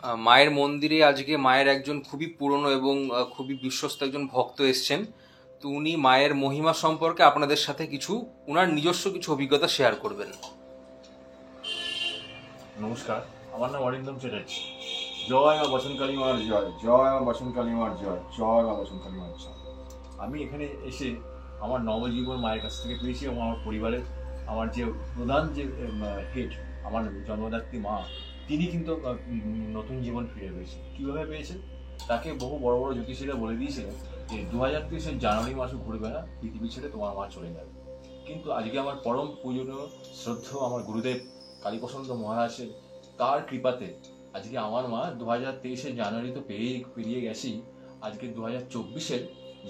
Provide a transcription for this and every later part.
মায়ের মন্দিরে আজকে মায়ের একজন খুবই পুরনো এবং খুবই বিশ্বস্ত একজন ভক্ত এসছেন। তো উনি মায়ের মহিমা সম্পর্কে আপনাদের সাথে কিছু উনার নিজস্ব কিছু অভিজ্ঞতা শেয়ার করবেন। নমস্কার, আমার নাম অরিন্দম চ্যাটার্জি। জয় মা বসন্তকালী মার জয়, জয় মা বসন্তকালী মার জয়, জয় মা বসন্তকালী মার জয়। আমি এখানে এসে আমার নবজীবন মায়ের কাছ থেকে পেয়েছি এবং আমার পরিবারের আমার যে প্রধান যে হেড, আমার জন্মদাত্রী মা, তিনি কিন্তু নতুন জীবন ফিরে পেয়েছেন। কীভাবে পেয়েছেন? তাকে বহু বড় বড় জ্যোতিষীরা বলে দিয়েছিলেন যে 2023 জানুয়ারি মাসে ঘুরবে না, পৃথিবী ছেড়ে তোমার মা চলে যাবে। কিন্তু আজকে আমার পরম পূজনীয় শ্রদ্ধেয় আমার গুরুদেব কালীপ্রসন্ন মহারাজের তার কৃপাতে আজকে আমার মা 2023 জানুয়ারি তো পেরিয়ে গেছি, আজকে 2024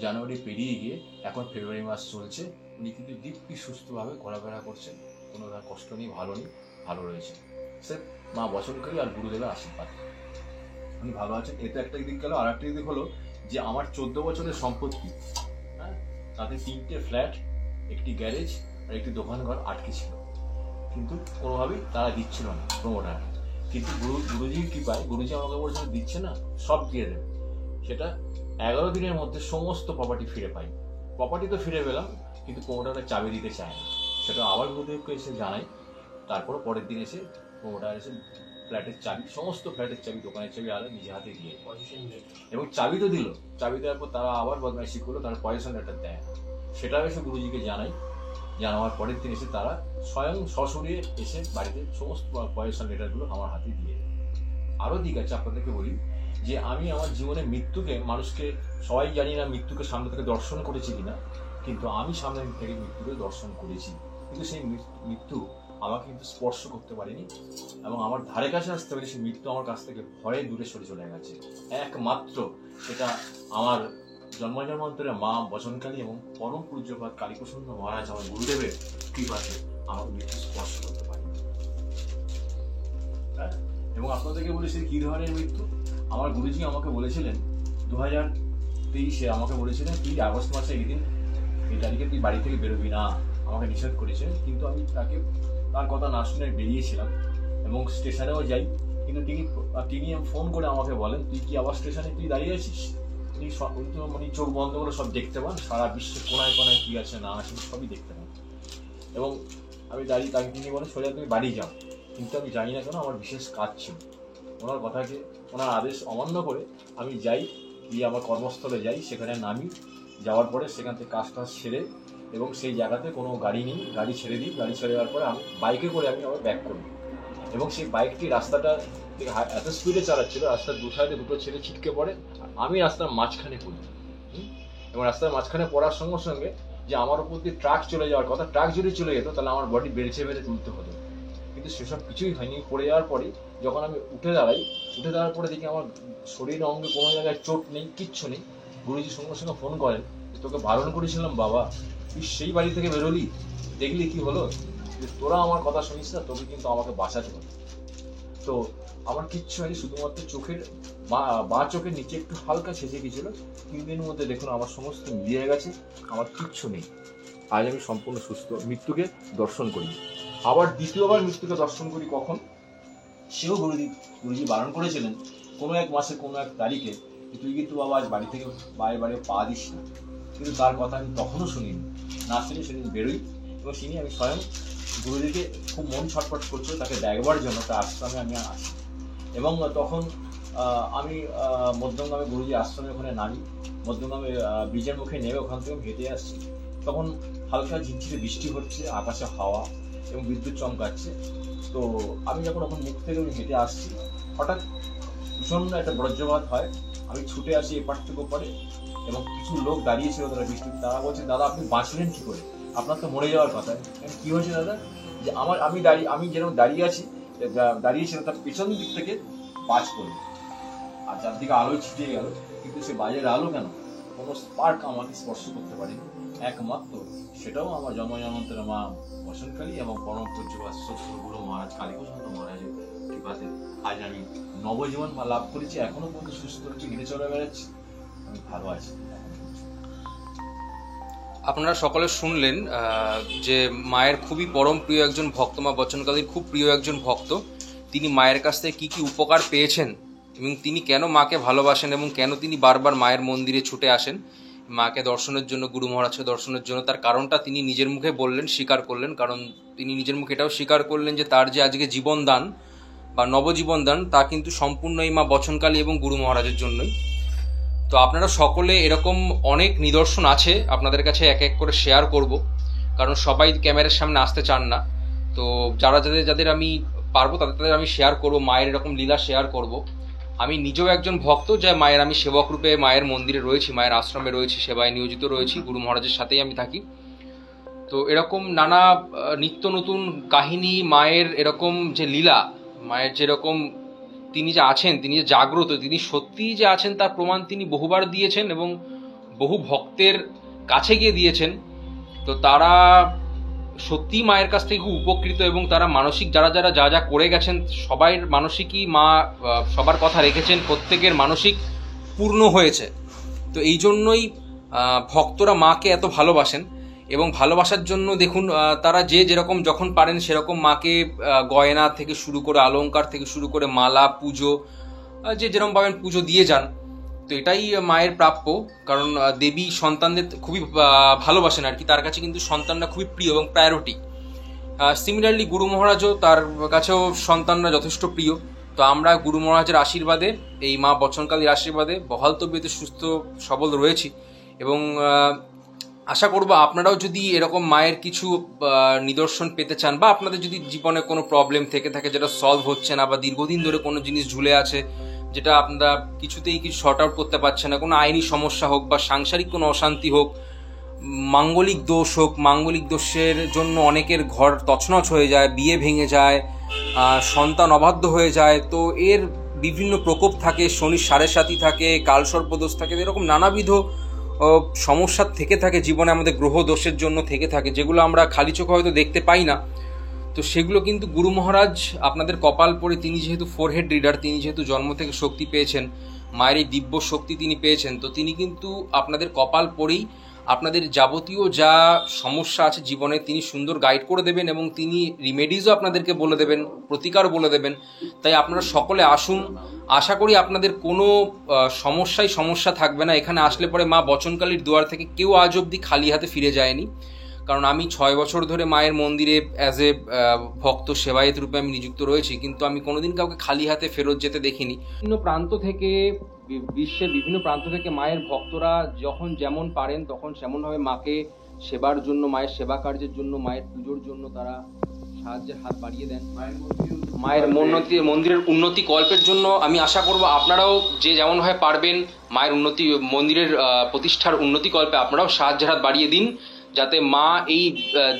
জানুয়ারি পেরিয়ে গিয়ে এখন ফেব্রুয়ারি মাস চলছে। উনি কিন্তু দিব্যি সুস্থভাবে ঘোরাফেরা করছেন, কোনো কষ্ট নেই, ভালো রয়েছে। স্যার মা বসন্তকালী আর গুরুদেবের আশীর্বাদ উনি ভালো আছেন। এতে একটা দিক গেল। আর একটা দিক হলো যে আমার 14 বছরের সম্পত্তি, হ্যাঁ, তাতে 3টে ফ্ল্যাট, একটি গ্যারেজ আর একটি দোকানঘর আটকে ছিল, কিন্তু কোনোভাবেই তারা দিচ্ছিল না প্রমোটার। কিন্তু গুরুজির কৃপায় গুরুজি আমাকে বলছিল দিচ্ছে না, সব দিয়ে দেবে। সেটা 11 দিনের মধ্যে সমস্ত প্রপার্টি ফিরে পাই। প্রপার্টি তো ফিরে পেলাম, কিন্তু প্রমোটারটা চাবি দিতে চায় না। সেটা আবার গুরুদেবকে এসে জানাই। তারপর পরের দিন এসে প্রমোটার এসে ফ্ল্যাটের চাবি, সমস্ত ফ্ল্যাটের চাবি, দোকানের চাবি আর নিজে হাতে দিয়ে এবং চাবি তো দিল। চাবি দেওয়ার পর তারা আবার বদমাইশি করলো, তারা পয়সা লেটার দেয় না। সেটাও এসে গুরুজিকে জানাই। জানাবার পরের দিন এসে তারা স্বয়ং সশরীরে এসে বাড়িতে সমস্ত পয়সা লেটারগুলো আমার হাতে দিয়ে। আরও দিক আছে, আপনাদেরকে বলি যে আমি আমার জীবনে মৃত্যুকে, মানুষকে সবাই জানি না মৃত্যুকে সামনে থেকে দর্শন করেছি কিনা, কিন্তু আমি সামনে থেকে মৃত্যুকে দর্শন করেছি। কিন্তু সেই মৃত্যু আমাকে কিন্তু স্পর্শ করতে পারেনি এবং আমার ধারে কাছে আসতে পারে। সেই মৃত্যু আমার কাছ থেকে ভয়ে দূরে সরে চলে গেছে। একমাত্র সেটা আমার জন্মান্তরের মা বচনকালী এবং পরম পূজ্যপাদ কালীপ্রসন্ন মহারাজ আমার গুরুদেবের কৃপাতে আমাকে মৃত্যু স্পর্শ করতে পারেনি। এবং আপনাদেরকে বলি সে কি ধরনের মৃত্যু। আমার গুরুজি আমাকে বলেছিলেন 2023 আমাকে বলেছিলেন তুই আগস্ট মাসে এই তারিখে তুই বাড়ি থেকে বেরোবি না, আমাকে নিষেধ করেছেন। কিন্তু আমি তার কথা না শুনে বেরিয়েছিলাম এবং স্টেশনেও যাই। কিন্তু তিনি ফোন করে আমাকে বলেন তুই কি আবার স্টেশনে তুই দাঁড়িয়ে আছিস? উনি চোখ বন্ধ করে সব দেখতে পান, সারা বিশ্বের কোনায় কোনায় কি আছে না আছে সবই দেখতে পান। এবং আমি দাঁড়িয়ে, তাকে তিনি বলেন সোজা তুমি বাড়ি যাও। কিন্তু আমি জানি না কেন আমার বিশেষ কাজ ছিল। ওনার কথাকে, ওনার আদেশ অমান্য করে আমি যাই, গিয়ে আমার কর্মস্থলে যাই, সেখানে নামি। যাওয়ার পরে সেখান থেকে কাজ সেরে এবং সেই জায়গাতে কোনো গাড়ি নেই, গাড়ি ছেড়ে দিই। গাড়ি ছেড়ে দেওয়ার পরে আমি বাইকে করে আমি আবার ব্যাক করি এবং সেই বাইকটি রাস্তাটা এত স্পিডে চালাচ্ছিল, রাস্তার দু সাইডে দুটো ছেলে ছিটকে পড়ে, আমি রাস্তার মাঝখানে পড়ি। এবং রাস্তার মাঝখানে পড়ার সঙ্গে সঙ্গে যে আমার উপর দিয়ে ট্রাক চলে যাওয়ার কথা, ট্রাক যদি চলে যেত তাহলে আমার বডি বেড়েছে তুলতে হতো। কিন্তু সেসব কিছুই হয়নি। পড়ে যাওয়ার পরে যখন আমি উঠে দাঁড়ার পরে দেখি আমার শরীর অঙ্গে কোনো জায়গায় চোট নেই, কিচ্ছু নেই। গুরুজি সঙ্গে সঙ্গে ফোন করেন, তোকে বারণ করেছিলাম বাবা, তুই সেই বাড়ি থেকে বেরোলি, দেখলি কি হলো, যে তোরা আমার কথা শুনিস না, তোকে কিন্তু আমাকে বাঁচাতে হবে। তো আমার কিচ্ছু হয়নি, শুধুমাত্র চোখের বাঁ চোখের নিচে একটু হালকা ছেঁচে গিয়েছিল। 3 দিনের মধ্যে দেখুন আমার সমস্ত মিলিয়ে গেছে, আমার কিচ্ছু নেই। আজ আমি সম্পূর্ণ সুস্থ, মৃত্যুকে দর্শন করি। আবার দ্বিতীয়বার মৃত্যুকে দর্শন করি কখন? সেও গুরুজি বারণ করেছিলেন কোনো এক মাসে কোনো এক তারিখে তুই কিন্তু বাবা আজ বাড়ি থেকে বাইরে পা দিস না। কিন্তু তার কথা আমি তখনও শুনিনি, না শুনি সেদিন বেরোই এবং আমি স্বয়ং গুরুজিকে খুব মন ছটফট করছিল তাকে দেখবার জন্য তার আশ্রমে আমি আসি। এবং তখন আমি মধ্যমগ্রামে গুরুজি আশ্রমে ওখানে নামি, মধ্যমগ্রামে ব্রিজের মুখে নেমে ওখান থেকে হেঁটে আসছি। তখন হালকা ঝিরঝিরে বৃষ্টি হচ্ছে, আকাশে হাওয়া এবং বিদ্যুৎ চমকাচ্ছে। তো আমি যখন মুখ থেকে হেঁটে আসছি, হঠাৎ ভীষণ একটা বজ্রপাত হয়। আমি ছুটে আসি এপার থেকে ওপারে এবং কিছু লোক দাঁড়িয়েছিল তারা বৃষ্টি, তারা বলছে দাদা আপনি বাঁচলেন কি করে, আপনার তো মরে যাওয়ার কথা। কি হয়েছে দাদা? যে আমি যেরকম দাঁড়িয়েছিলাম তার পেছন দিক থেকে বাজ পড়ল আর চারদিকে আলোয় ছিটিয়ে গেল, কিন্তু সে বাজের আলো কেন, কোনো স্পার্ক আমাকে স্পর্শ করতে পারেনি। একমাত্র সেটাও আমার জন্মান্তরের মা বসন্তকালী এবং পরম পূজ্যপাদ গুরু মহারাজ কালীপ্রসন্ন মহারাজের কৃপাতে আজ আমি নবজীবন লাভ করেছি। এখনো পর্যন্ত সুস্থ হচ্ছি, হেঁটে চলে বেড়াচ্ছি, আমি ভালো আছি। আপনারা সকলে শুনলেন যে মায়ের খুবই পরম প্রিয় একজন ভক্ত, মা বচনকালীর খুব প্রিয় একজন ভক্ত, তিনি মায়ের কাছ থেকে কি কি উপকার পেয়েছেন এবং তিনি কেন মাকে ভালোবাসেন এবং কেন তিনি বারবার মায়ের মন্দিরে ছুটে আসেন মাকে দর্শনের জন্য, গুরু মহারাজকে দর্শনের জন্য, তার কারণটা তিনি নিজের মুখে বললেন, স্বীকার করলেন। কারণ তিনি নিজের মুখে এটাও স্বীকার করলেন যে তার যে আজকে জীবনদান বা নবজীবন দান তা কিন্তু সম্পূর্ণ এই মা বচনকালী এবং গুরু মহারাজের জন্যই। তো আপনারা সকলে এরকম অনেক নিদর্শন আছে আপনাদের কাছে এক এক করে শেয়ার করব, কারণ সবাই ক্যামেরার সামনে আসতে চান না। তো যাদের আমি পারবো তাদের আমি শেয়ার করব, মায়ের এরকম লীলা শেয়ার করব। আমি নিজেও একজন ভক্ত, যা মায়ের আমি সেবক রূপে মায়ের মন্দিরে রয়েছি, মায়ের আশ্রমে রয়েছি, সেবায় নিয়োজিত রয়েছি, গুরু মহারাজের সাথেই আমি থাকি। তো এরকম নানা নিত্য নতুন কাহিনী, মায়ের এরকম যে লীলা, মায়ের যেরকম তিনি যে আছেন, তিনি যে জাগ্রত, তিনি সত্যিই যে আছেন তার প্রমাণ তিনি বহুবার দিয়েছেন এবং বহু ভক্তের কাছে গিয়ে দিয়েছেন। তো তারা সত্যিই মায়ের কাছ থেকে খুব উপকৃত এবং তারা মানসিক যা যা করে গেছেন সবাই মানসিকই মা সবার কথা রেখেছেন, প্রত্যেকের মানসিক পূর্ণ হয়েছে। তো এই জন্যই ভক্তরা মাকে এত ভালোবাসেন এবং ভালোবাসার জন্য দেখুন তারা যে যেরকম যখন পারেন সেরকম মাকে গয়না থেকে শুরু করে, অলংকার থেকে শুরু করে, মালা, পুজো, যে যেরকম পাবেন পুজো দিয়ে যান। তো এটাই মায়ের প্রাপ্য, কারণ দেবী সন্তানদের খুবই ভালোবাসেন আর কি, তার কাছে কিন্তু সন্তানরা খুবই প্রিয় এবং প্রায়োরিটি। সিমিলারলি গুরু মহারাজও, তার কাছেও সন্তানরা যথেষ্ট প্রিয়। তো আমরা গুরু মহারাজের আশীর্বাদে, এই মা বচনকালীর আশীর্বাদে বহাল তবিয়তে সুস্থ সবল রয়েছি এবং আশা করব আপনারাও যদি এরকম মায়ের কিছু নিদর্শন পেতে চান বা আপনাদের যদি জীবনে কোনো প্রবলেম থেকে থাকে যেটা সলভ হচ্ছে না, বা দীর্ঘদিন ধরে কোনো জিনিস ঝুলে আছে যেটা আপনারা কিছুতেই কিছু শর্ট আউট করতে পারছেন না, কোনো আইনি সমস্যা হোক বা সাংসারিক কোনো অশান্তি হোক, মাঙ্গলিক দোষ হোক, মাঙ্গলিক দোষের জন্য অনেকের ঘর তছনছ হয়ে যায়, বিয়ে ভেঙে যায়, সন্তান অবাধ্য হয়ে যায়, তো এর বিভিন্ন প্রকোপ থাকে, শনির সাড়ে সাথী থাকে, কালসর্পদোষ থাকে, এরকম নানাবিধ সমস্যা থেকে থাকে জীবনে, আমাদের গ্রহ দোষের জন্য থেকে থাকে, যেগুলো আমরা খালি চোখে হয়তো দেখতে পাই না। তো সেগুলো কিন্তু গুরু মহারাজ আপনাদের কপাল পড়ে, তিনি যেহেতু ফোরহেড রিডার, তিনি যেহেতু জন্ম থেকে শক্তি পেয়েছেন, মায়ের এই দিব্য শক্তি তিনি পেয়েছেন, তো তিনি কিন্তু আপনাদের কপাল পড়েই আপনাদের যাবতীয় যা সমস্যা আছে জীবনে তিনি সুন্দর গাইড করে দেবেন এবং তিনি রিমেডিজও আপনাদেরকে বলে দেবেন, প্রতিকারও বলে দেবেন। তাই আপনারা সকলে আসুন, আশা করি আপনাদের কোনো সমস্যা থাকবে না। এখানে আসলে পরে মা বচনকালীর দুয়ার থেকে কেউ আজ অবধি খালি হাতে ফিরে যায়নি, কারণ আমি 6 বছর ধরে মায়ের মন্দিরে অ্যাজ এ ভক্ত সেবায়েত রূপে আমি নিযুক্ত রয়েছি, কিন্তু আমি কোনোদিন কাউকে খালি হাতে ফেরত যেতে দেখিনি। বিভিন্ন প্রান্ত থেকে, বিশ্বের বিভিন্ন প্রান্ত থেকে মায়ের ভক্তরা যখন যেমন পারেন তখন সেমনভাবে মাকে সেবার জন্য, মায়ের সেবা কার্যের জন্য, মায়ের পুজোর জন্য তারা সাহায্যের হাত বাড়িয়ে দেন। মায়ের মন্দিরের উন্নতি কল্পের জন্য আমি আশা করব আপনারাও যে যেমনভাবে পারবেন মায়ের উন্নতি, মন্দিরের প্রতিষ্ঠার উন্নতি কল্পে আপনারাও সাহায্যের হাত বাড়িয়ে দিন, যাতে মা এই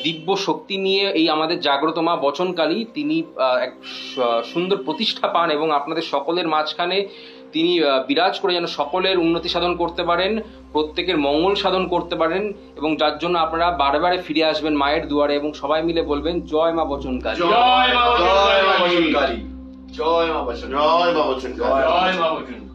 দিব্য শক্তি নিয়ে, এই আমাদের জাগ্রত মা বচনকালী, তিনি এক সুন্দর প্রতিষ্ঠা পান এবং আপনাদের সকলের মাঝখানে তিনি বিরাজ করে যেন সকলের উন্নতি সাধন করতে পারেন, প্রত্যেকের মঙ্গল সাধন করতে পারেন, এবং যার জন্য আপনারা বারে বারে ফিরে আসবেন মায়ের দুয়ারে এবং সবাই মিলে বলবেন জয় মা বচনকালী, জয় মা বচনকালী, জয় মা বচনকালী, জয় মা বচনকালী, জয় মা বচনকালী।